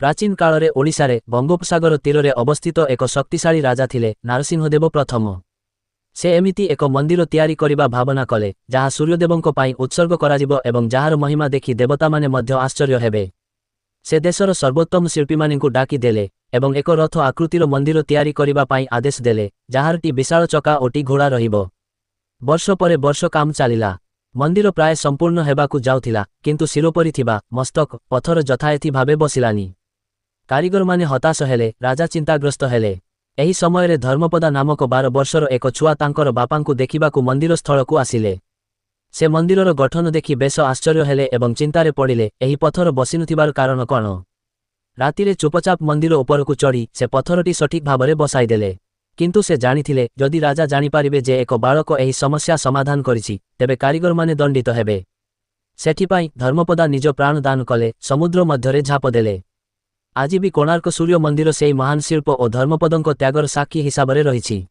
प्राचीन काल में ओडिशा रे बंगोपसागर तीर में अवस्थित एक शक्तिशाली राजा थिले नारसिंहदेव प्रथम। से एमिति एक मंदिर तैयारी करिबा भावना कले जहाँ सूर्यदेवंको पाई उत्सर्ग कराजिबो एवं जार महिमा देखि देवता माने मध्य आश्चर्य हेबे। से देशर सर्वोत्तम शिल्पी मानिकु डाकी देले एवं एक रथ आकृतिर मंदिर तैयारी करिबा पाई आदेश देले जहारटी विशाल चका ओटी घोड़ा रहिबो। वर्ष परे वर्ष काम चलिला। मंदिर प्राय संपूर्ण हेबाकु जाउथिला किंतु शिरोपरि थिबा मस्तक पत्थर यथायथी भावे बसिलानी। कारीगर माने हताश हेले, राजा चिंताग्रस्त हेले। एही समय रे धर्मपदा नामक 12 वर्षर एक छुआ तांकर बापांकु देखिबाकु मंदिर स्थलकु आसिले। से मंदिरर गठन देखि बेस आश्चर्य हेले एवं चिंतारे पड़िले एही पत्थर बसिनुथिबार कारण कौन। रातिरे चुपचाप मंदिर उपरकु चढ़ी से पत्थरटी सठिक भावरे बसाई देले। किंतु से जानिथिले जदि राजा जानिपारिबे जे एक बालक एही समस्या समाधान करिछि तेबे कारीगर माने दंडित हेबे। सेठिपाई धर्मपदा निज प्राण दान कले, समुद्र मध्यरे झाप देले। आज भी कोणार्क सूर्य मंदिर सेई महान शिल्प और धर्मपदंक त्यागर साक्षी हिसाब से रही।